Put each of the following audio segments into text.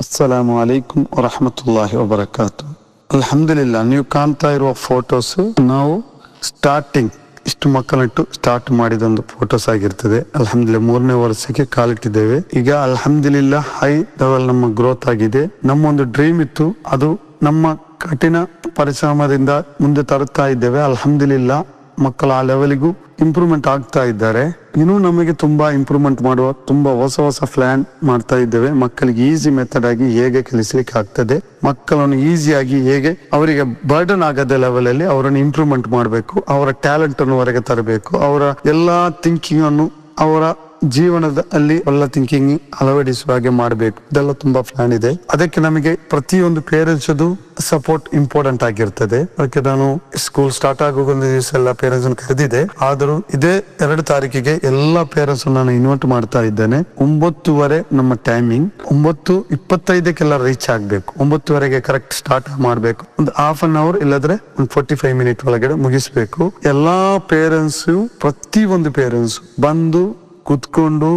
ಅಸ್ಸಲಾಮು ಅಲೈಕುಂ ವರಹಮತುಲ್ಲಾಹಿ ವಬರಕಾತು. ಅಲ್ಹಮ್ದುಲಿಲ್ಲಾ, ನೀವು ಕಾಣ್ತಾ ಇರುವ ಫೋಟೋಸ್ ನಾವು ಸ್ಟಾರ್ಟಿಂಗ್ ಇಷ್ಟು ಮಕ್ಕಳಿಟ್ಟು ಸ್ಟಾರ್ಟ್ ಮಾಡಿದೊಂದು ಫೋಟೋಸ್ ಆಗಿರ್ತದೆ. ಅಲ್ಹಮ್ದುಲಿಲ್ಲಾ 3ನೇ ವರ್ಷಕ್ಕೆ ಕಾಲಿಟ್ಟಿದ್ದೇವೆ. ಈಗ ಅಲ್ಹಮ್ದುಲಿಲ್ಲಾ ಹೈ ಲೆವೆಲ್ ನಮ್ಮ ಗ್ರೋತ್ ಆಗಿದೆ. ನಮ್ಮ ಒಂದು ಡ್ರೀಮ್ ಇತ್ತು, ಅದು ನಮ್ಮ ಕಠಿಣ ಪರಿಶ್ರಮದಿಂದ ಮುಂದೆ ತರುತ್ತಾ ಇದ್ದೇವೆ. ಅಲ್ಹಮ್ದುಲಿಲ್ಲಾ ಮಕ್ಕಳು ಆ ಲೆವೆಲ್ಗೂ ಇಂಪ್ರೂವ್ಮೆಂಟ್ ಆಗ್ತಾ ಇದ್ದಾರೆ. ಇನ್ನೂ ನಮಗೆ ತುಂಬಾ ಇಂಪ್ರೂವ್ಮೆಂಟ್ ಮಾಡುವ ತುಂಬಾ ಹೊಸ ಪ್ಲಾನ್ ಮಾಡ್ತಾ ಇದ್ದೇವೆ. ಮಕ್ಕಳಿಗೆ ಈಸಿ ಮೆಥಡ್ ಆಗಿ ಹೇಗೆ ಕಲಿಸ್ಲಿಕ್ಕೆ ಆಗ್ತದೆ, ಮಕ್ಕಳನ್ನು ಈಸಿಯಾಗಿ ಹೇಗೆ ಅವರಿಗೆ ಬರ್ಡನ್ ಆಗದ ಲೆವೆಲ್ ಅಲ್ಲಿ ಅವರನ್ನು ಇಂಪ್ರೂವ್ಮೆಂಟ್ ಮಾಡಬೇಕು, ಅವರ ಟ್ಯಾಲೆಂಟ್ ಅನ್ನು ಹೊರಗೆ ತರಬೇಕು, ಅವರ ಎಲ್ಲಾ ಥಿಂಕಿಂಗ್ ಅನ್ನು ಅವರ ಜೀವನದಲ್ಲಿ ಒಳ್ಳೆ ಥಿಂಕಿಂಗ್ ಅಳವಡಿಸುವ ಹಾಗೆ ಮಾಡಬೇಕು. ಇದೆಲ್ಲ ತುಂಬಾ ಪ್ಲಾನ್ ಇದೆ. ಅದಕ್ಕೆ ನಮಗೆ ಪ್ರತಿಯೊಂದು ಪೇರೆಂಟ್ಸ್ ಸಪೋರ್ಟ್ ಇಂಪಾರ್ಟೆಂಟ್ ಆಗಿರ್ತದೆ. ಅದಕ್ಕೆ ನಾನು ಸ್ಕೂಲ್ ಸ್ಟಾರ್ಟ್ ಆಗುವ ಒಂದು ದಿವಸ ಎಲ್ಲ ಪೇರೆಂಟ್ಸ್ ಕರೆದಿದೆ. ಆದರೂ ಇದೇ 2 ತಾರೀಕಿಗೆ ಎಲ್ಲಾ ಪೇರೆಂಟ್ಸ್ ನಾನು ಇನ್ವೈಟ್ ಮಾಡ್ತಾ ಇದ್ದೇನೆ. 9:30 ನಮ್ಮ ಟೈಮಿಂಗ್. 9:25 ರೀಚ್ ಆಗ್ಬೇಕು. 9:00 ಕರೆಕ್ಟ್ ಸ್ಟಾರ್ಟ್ ಮಾಡ್ಬೇಕು. ಒಂದು ಹಾಫ್ ಅನ್ ಅವರ್ ಇಲ್ಲದ್ರೆ ಒಂದು 45 ಮಿನಿಟ್ ಒಳಗಡೆ ಮುಗಿಸ್ಬೇಕು. ಎಲ್ಲಾ ಪೇರೆಂಟ್ಸ್, ಪ್ರತಿಯೊಂದು ಪೇರೆಂಟ್ಸ್ ಬಂದು ಕುತ್ಕೊಂಡು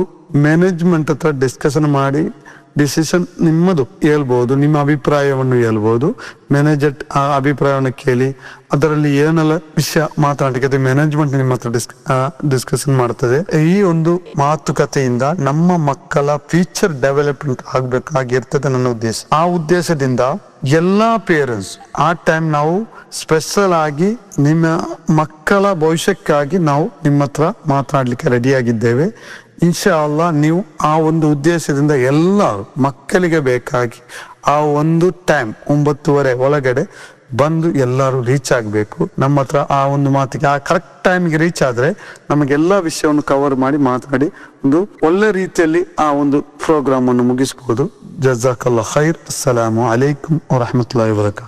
ಮ್ಯಾನೇಜ್ಮೆಂಟ್ ಹತ್ರ ಡಿಸ್ಕಷನ್ ಮಾಡಿ ಡಿಸಿಷನ್ ನಿಮ್ಮದು ಹೇಳ್ಬಹುದು, ನಿಮ್ಮ ಅಭಿಪ್ರಾಯವನ್ನು ಹೇಳ್ಬಹುದು. ಮ್ಯಾನೇಜರ್ ಆ ಅಭಿಪ್ರಾಯವನ್ನು ಕೇಳಿ ಅದರಲ್ಲಿ ಏನೆಲ್ಲ ವಿಷಯ ಮಾತನಾಡಲಿಕ್ಕೆ ಮ್ಯಾನೇಜ್ಮೆಂಟ್ ನಿಮ್ಮ ಹತ್ರ ಡಿಸ್ಕಷನ್ ಮಾಡ್ತದೆ. ಈ ಒಂದು ಮಾತುಕತೆಯಿಂದ ನಮ್ಮ ಮಕ್ಕಳ ಫ್ಯೂಚರ್ ಡೆವಲಪ್ಮೆಂಟ್ ಆಗ್ಬೇಕಾಗಿರ್ತದೆ ನನ್ನ ಉದ್ದೇಶ. ಆ ಉದ್ದೇಶದಿಂದ ಎಲ್ಲಾ ಪೇರೆಂಟ್ಸ್ ಆ ಟೈಮ್ ನಾವು ಸ್ಪೆಷಲ್ ಆಗಿ ನಿಮ್ಮ ಮಕ್ಕಳ ಭವಿಷ್ಯಕ್ಕಾಗಿ ನಾವು ನಿಮ್ಮ ಹತ್ರ ಮಾತನಾಡ್ಲಿಕ್ಕೆ ರೆಡಿ ಆಗಿದ್ದೇವೆ. ಇನ್ಶಾ ಅಲ್ಲಾ ನೀವು ಆ ಒಂದು ಉದ್ದೇಶದಿಂದ ಎಲ್ಲರೂ ಮಕ್ಕಳಿಗೆ ಬೇಕಾಗಿ ಆ ಒಂದು ಟೈಮ್ 9:30 ಒಳಗಡೆ ಬಂದು ಎಲ್ಲರೂ ರೀಚ್ ಆಗ್ಬೇಕು ನಮ್ಮ ಹತ್ರ. ಆ ಒಂದು ಮಾತಿಗೆ ಆ ಕರೆಕ್ಟ್ ಟೈಮ್ಗೆ ರೀಚ್ ಆದ್ರೆ ನಮಗೆಲ್ಲಾ ವಿಷಯವನ್ನು ಕವರ್ ಮಾಡಿ ಮಾತಾಡಿ ಒಂದು ಒಳ್ಳೆ ರೀತಿಯಲ್ಲಿ ಆ ಒಂದು ಪ್ರೋಗ್ರಾಮ್ ಅನ್ನು ಮುಗಿಸಬಹುದು. ಜಜಾಕಲ್ಲಾಹ್ ಖೈರ್. ಅಸ್ಸಲಾಮು ಅಲೈಕುಂ ವರಹಮತುಲ್ಲಾಹಿ ವಬರಕಾತುಹು.